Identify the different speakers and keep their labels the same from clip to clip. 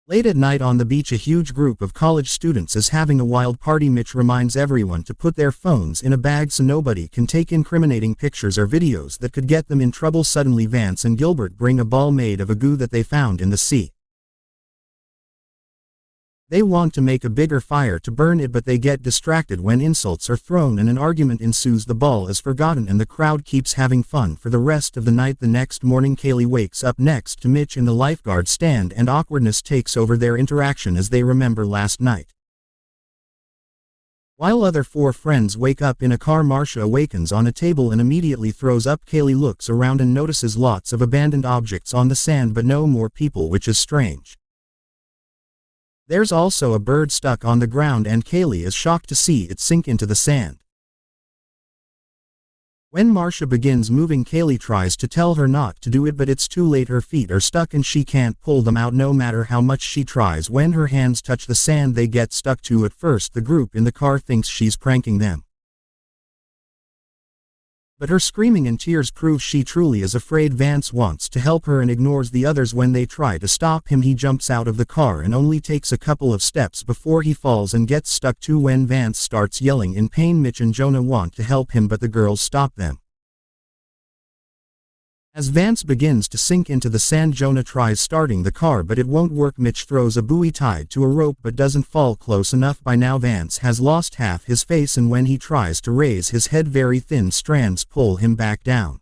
Speaker 1: Late at night on the beach, a huge group of college students is having a wild party. Mitch reminds everyone to put their phones in a bag so nobody can take incriminating pictures or videos that could get them in trouble. Suddenly Vance and Gilbert bring a ball made of a goo that they found in the sea. They want to make a bigger fire to burn it, but they get distracted when insults are thrown and an argument ensues. The ball is forgotten and the crowd keeps having fun for the rest of the night. The next morning, Kaylee wakes up next to Mitch in the lifeguard stand and awkwardness takes over their interaction as they remember last night. While other four friends wake up in a car, Marcia awakens on a table and immediately throws up. Kaylee looks around and notices lots of abandoned objects on the sand but no more people, which is strange. There's also a bird stuck on the ground and Kaylee is shocked to see it sink into the sand. When Marcia begins moving, Kaylee tries to tell her not to do it, but it's too late. Her feet are stuck and she can't pull them out no matter how much she tries. When her hands touch the sand, they get stuck too. At first, the group in the car thinks she's pranking them, but her screaming and tears prove she truly is afraid. Vance wants to help her and ignores the others. When they try to stop him, he jumps out of the car and only takes a couple of steps before he falls and gets stuck too. When Vance starts yelling in pain, Mitch and Jonah want to help him, but the girls stop them. As Vance begins to sink into the sand, Jonah tries starting the car but it won't work. Mitch throws a buoy tied to a rope but doesn't fall close enough. By now Vance has lost half his face and when he tries to raise his head, very thin strands pull him back down.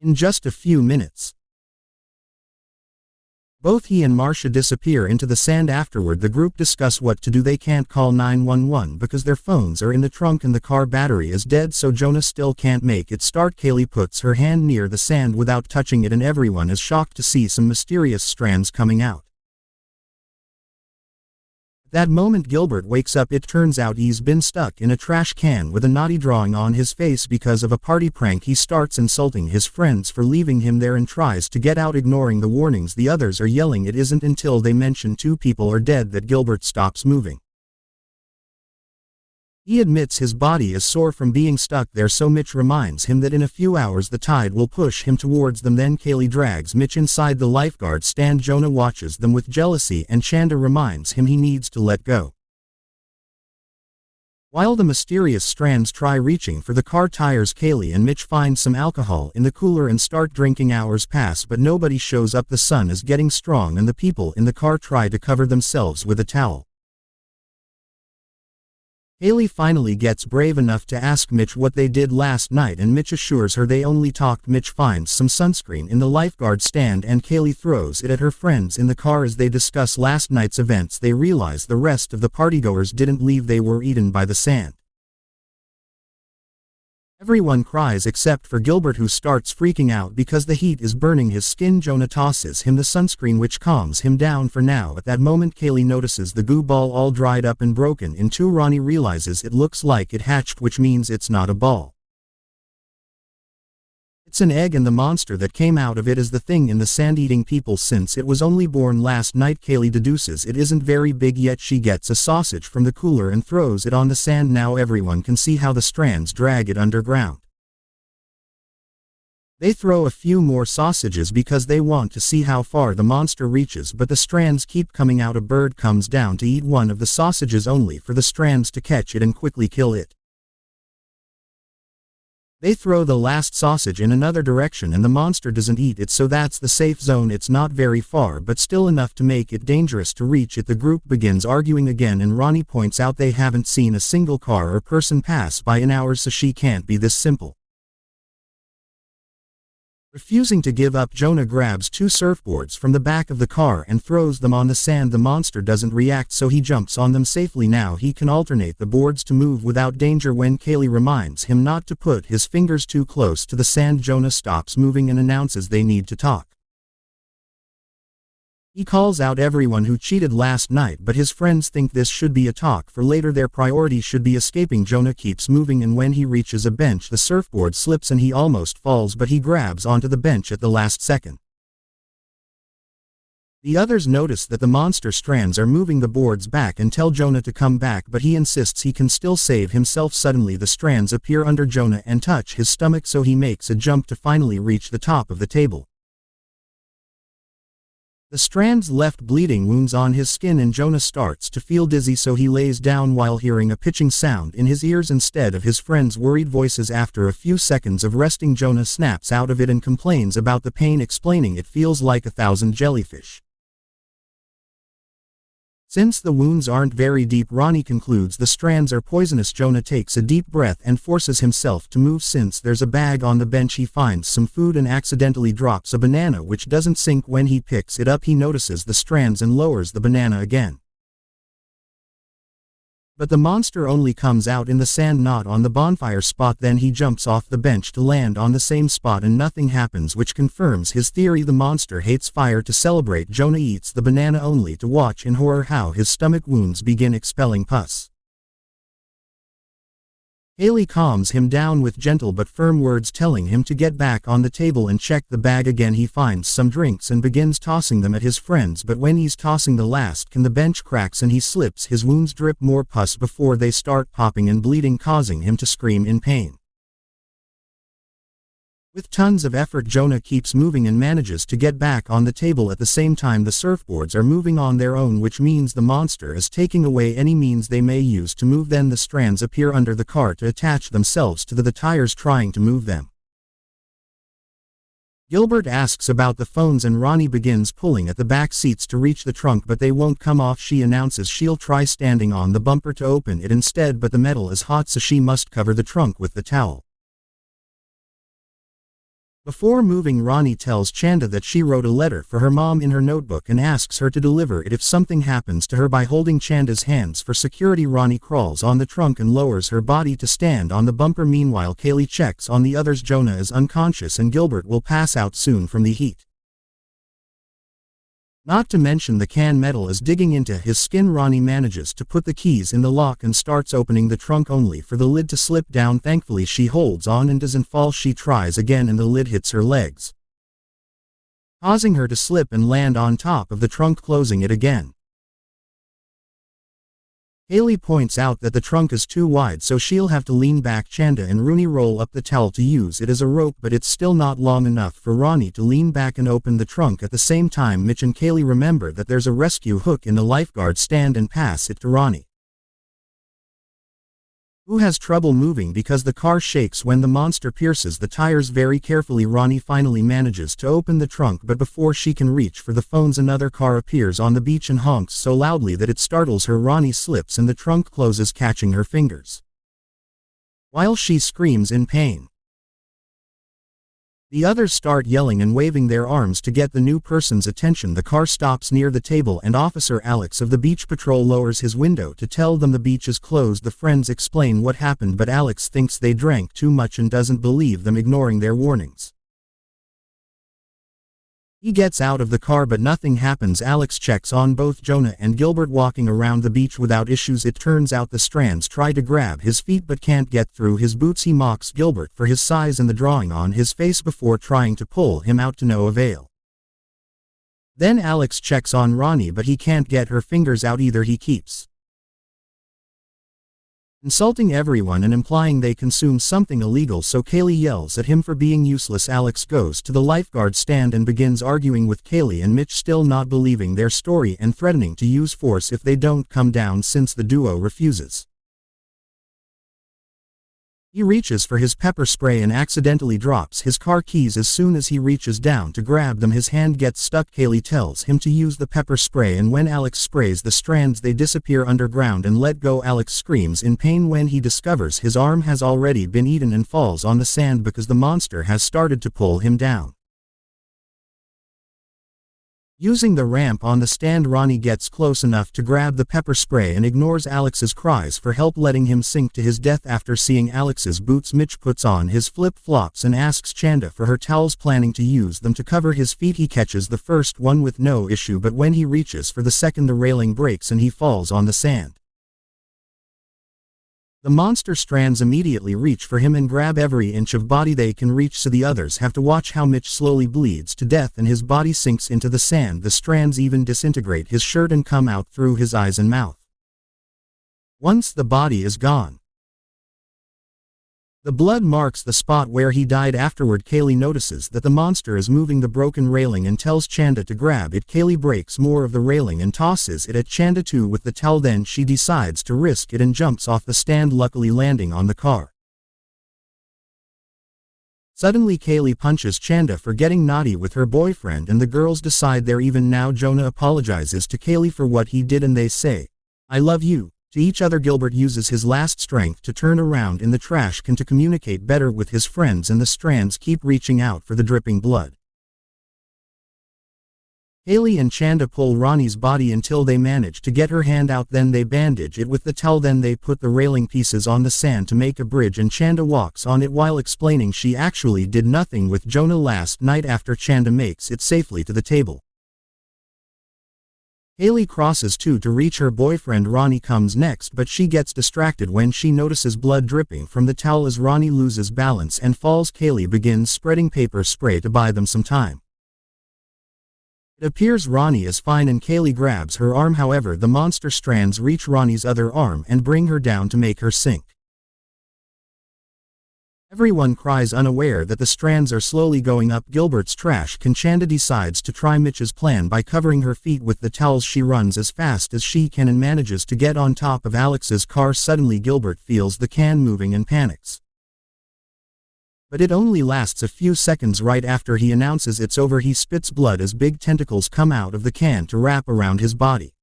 Speaker 1: In just a few minutes, both he and Marcia disappear into the sand. Afterward, the group discuss what to do. They can't call 911 because their phones are in the trunk and the car battery is dead, so Jonah still can't make it start. Kaylee puts her hand near the sand without touching it and everyone is shocked to see some mysterious strands coming out. That moment Gilbert wakes up. It turns out he's been stuck in a trash can with a naughty drawing on his face because of a party prank. He starts insulting his friends for leaving him there and tries to get out, ignoring the warnings the others are yelling. It isn't until they mention 2 people are dead that Gilbert stops moving. He admits his body is sore from being stuck there, so Mitch reminds him that in a few hours the tide will push him towards them. Then Kaylee drags Mitch inside the lifeguard stand. Jonah watches them with jealousy and Chanda reminds him he needs to let go. While the mysterious strands try reaching for the car tires, Kaylee and Mitch find some alcohol in the cooler and start drinking. Hours pass but nobody shows up. The sun is getting strong and the people in the car try to cover themselves with a towel. Kaylee finally gets brave enough to ask Mitch what they did last night and Mitch assures her they only talked. Mitch finds some sunscreen in the lifeguard stand and Kaylee throws it at her friends in the car. As they discuss last night's events, they realize the rest of the partygoers didn't leave, they were eaten by the sand. Everyone cries except for Gilbert, who starts freaking out because the heat is burning his skin. Jonah tosses him the sunscreen, which calms him down for now. At that moment Kaylee notices the goo ball all dried up and broken in two. Ronnie realizes it looks like it hatched, which means it's not a ball. It's an egg, and the monster that came out of it is the thing in the sand eating people since it was only born last night. Kaylee deduces it isn't very big yet. She gets a sausage from the cooler and throws it on the sand. Now everyone can see how the strands drag it underground. They throw a few more sausages because they want to see how far the monster reaches, but the strands keep coming out. A bird comes down to eat one of the sausages only for the strands to catch it and quickly kill it. They throw the last sausage in another direction and the monster doesn't eat it, so that's the safe zone. It's not very far but still enough to make it dangerous to reach it. The group begins arguing again and Ronnie points out they haven't seen a single car or person pass by in hours, so she can't be this simple. Refusing to give up, Jonah grabs 2 surfboards from the back of the car and throws them on the sand. The monster doesn't react, so he jumps on them safely. Now he can alternate the boards to move without danger. When Kaylee reminds him not to put his fingers too close to the sand, Jonah stops moving and announces they need to talk. He calls out everyone who cheated last night, but his friends think this should be a talk for later. Their priority should be escaping. Jonah keeps moving and when he reaches a bench, the surfboard slips and he almost falls, but he grabs onto the bench at the last second. The others notice that the monster strands are moving the boards back and tell Jonah to come back, but he insists he can still save himself. Suddenly the strands appear under Jonah and touch his stomach, so he makes a jump to finally reach the top of the table. The strands left bleeding wounds on his skin and Jonah starts to feel dizzy, so he lays down while hearing a pitching sound in his ears instead of his friends' worried voices. After a few seconds of resting, Jonah snaps out of it and complains about the pain, explaining it feels like 1,000 jellyfish. Since the wounds aren't very deep, Ronnie concludes the strands are poisonous. Jonah takes a deep breath and forces himself to move. Since there's a bag on the bench, he finds some food and accidentally drops a banana, which doesn't sink. When he picks it up, he notices the strands and lowers the banana again. But the monster only comes out in the sand, not on the bonfire spot. Then he jumps off the bench to land on the same spot and nothing happens, which confirms his theory the monster hates fire. To celebrate, Jonah eats the banana only to watch in horror how his stomach wounds begin expelling pus. Haley calms him down with gentle but firm words, telling him to get back on the table and check the bag again. He finds some drinks and begins tossing them at his friends, but when he's tossing the last can, the bench cracks and he slips. His wounds drip more pus before they start popping and bleeding, causing him to scream in pain. With tons of effort, Jonah keeps moving and manages to get back on the table. At the same time, the surfboards are moving on their own, which means the monster is taking away any means they may use to move. Then the strands appear under the car to attach themselves to the tires, trying to move them. Gilbert asks about the phones and Ronnie begins pulling at the back seats to reach the trunk, but they won't come off. She announces she'll try standing on the bumper to open it instead, but the metal is hot, so she must cover the trunk with the towel. Before moving, Ronnie tells Chanda that she wrote a letter for her mom in her notebook and asks her to deliver it if something happens to her by holding Chanda's hands for security. Ronnie crawls on the trunk and lowers her body to stand on the bumper. Meanwhile, Kaylee checks on the others. Jonah is unconscious and Gilbert will pass out soon from the heat. Not to mention the can metal is digging into his skin. Ronnie manages to put the keys in the lock and starts opening the trunk, only for the lid to slip down. Thankfully, she holds on and doesn't fall. She tries again and the lid hits her legs, causing her to slip and land on top of the trunk, closing it again. Haley points out that the trunk is too wide, so she'll have to lean back. Chanda and Rooney roll up the towel to use it as a rope, but it's still not long enough for Ronnie to lean back and open the trunk. At the same time, Mitch and Kaylee remember that there's a rescue hook in the lifeguard stand and pass it to Ronnie, who has trouble moving because the car shakes when the monster pierces the tires very carefully. Ronnie finally manages to open the trunk, but before she can reach for the phones, another car appears on the beach and honks so loudly that it startles her. Ronnie slips and the trunk closes, catching her fingers, while she screams in pain. The others start yelling and waving their arms to get the new person's attention. The car stops near the table and Officer Alex of the beach patrol lowers his window to tell them the beach is closed. The friends explain what happened, but Alex thinks they drank too much and doesn't believe them, ignoring their warnings. He gets out of the car but nothing happens. Alex checks on both Jonah and Gilbert walking around the beach without issues. It turns out the strands try to grab his feet but can't get through his boots. He mocks Gilbert for his size and the drawing on his face before trying to pull him out, to no avail. Then Alex checks on Ronnie but he can't get her fingers out either. He keeps insulting everyone and implying they consume something illegal, so Kaylee yells at him for being useless. Alex goes to the lifeguard stand and begins arguing with Kaylee and Mitch, still not believing their story and threatening to use force if they don't come down, since the duo refuses. He reaches for his pepper spray and accidentally drops his car keys. As soon as he reaches down to grab them, his hand gets stuck. Kaylee tells him to use the pepper spray, and when Alex sprays the strands, they disappear underground and let go. Alex screams in pain when he discovers his arm has already been eaten and falls on the sand because the monster has started to pull him down. Using the ramp on the stand, Ronnie gets close enough to grab the pepper spray and ignores Alex's cries for help, letting him sink to his death. After seeing Alex's boots, Mitch puts on his flip-flops and asks Chanda for her towels, planning to use them to cover his feet. He catches the first one with no issue, but when he reaches for the second, the railing breaks and he falls on the sand. The monster strands immediately reach for him and grab every inch of body they can reach, so the others have to watch how Mitch slowly bleeds to death and his body sinks into the sand. The strands even disintegrate his shirt and come out through his eyes and mouth. Once the body is gone, The blood marks the spot where he died. Afterward, Kaylee notices that the monster is moving the broken railing and tells Chanda to grab it. Kaylee breaks more of the railing and tosses it at Chanda too with the towel. Then she decides to risk it and jumps off the stand, luckily landing on the car. Suddenly Kaylee punches Chanda for getting naughty with her boyfriend, and the girls decide they're even now. Jonah apologizes to Kaylee for what he did and they say, "I love you," to each other. Gilbert uses his last strength to turn around in the trash can to communicate better with his friends, and the strands keep reaching out for the dripping blood. Kaylee and Chanda pull Ronnie's body until they manage to get her hand out. Then they bandage it with the towel. Then they put the railing pieces on the sand to make a bridge, and Chanda walks on it while explaining she actually did nothing with Jonah last night. After Chanda makes it safely to the table, Kaylee crosses too to reach her boyfriend. Ronnie comes next, but she gets distracted when she notices blood dripping from the towel. As Ronnie loses balance and falls, Kaylee begins spreading paper spray to buy them some time. It appears Ronnie is fine and Kaylee grabs her arm. However, the monster strands reach Ronnie's other arm and bring her down to make her sink. Everyone cries, unaware that the strands are slowly going up Gilbert's trash can. Chanda decides to try Mitch's plan by covering her feet with the towels. She runs as fast as she can and manages to get on top of Alex's car. Suddenly Gilbert feels the can moving and panics. But it only lasts a few seconds. Right after he announces it's over, he spits blood as big tentacles come out of the can to wrap around his body.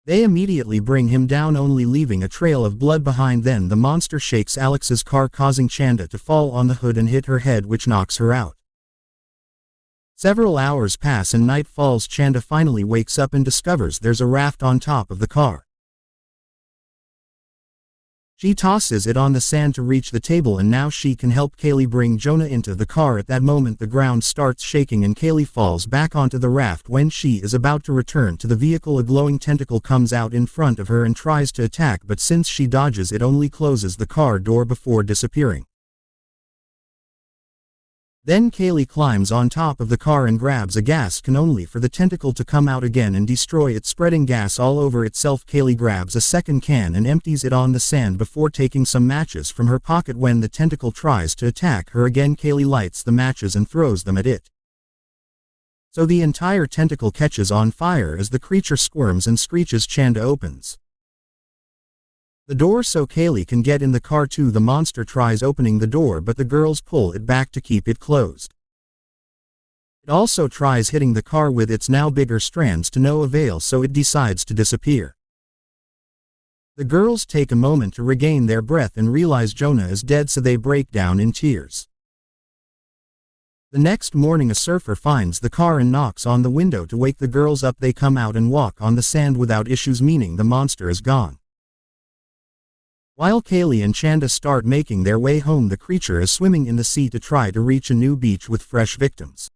Speaker 1: They immediately bring him down, only leaving a trail of blood behind. Then the monster shakes Alex's car, causing Chanda to fall on the hood and hit her head, which knocks her out. Several hours pass and night falls. Chanda finally wakes up and discovers there's a raft on top of the car. She tosses it on the sand to reach the table, and now she can help Kaylee bring Jonah into the car. At that moment the ground starts shaking and Kaylee falls back onto the raft. When she is about to return to the vehicle, a glowing tentacle comes out in front of her and tries to attack, but since she dodges it only closes the car door before disappearing. Then Kaylee climbs on top of the car and grabs a gas can, only for the tentacle to come out again and destroy it, spreading gas all over itself. Kaylee grabs a second can and empties it on the sand before taking some matches from her pocket. When the tentacle tries to attack her again, Kaylee lights the matches and throws them at it. So the entire tentacle catches on fire as the creature squirms and screeches. Chanda opens the door so Kaylee can get in the car too. The monster tries opening the door, but the girls pull it back to keep it closed. It also tries hitting the car with its now bigger strands, to no avail, so it decides to disappear. The girls take a moment to regain their breath and realize Jonah is dead, so they break down in tears. The next morning a surfer finds the car and knocks on the window to wake the girls up. They come out and walk on the sand without issues, meaning the monster is gone. While Kaylee and Chanda start making their way home, the creature is swimming in the sea to try to reach a new beach with fresh victims.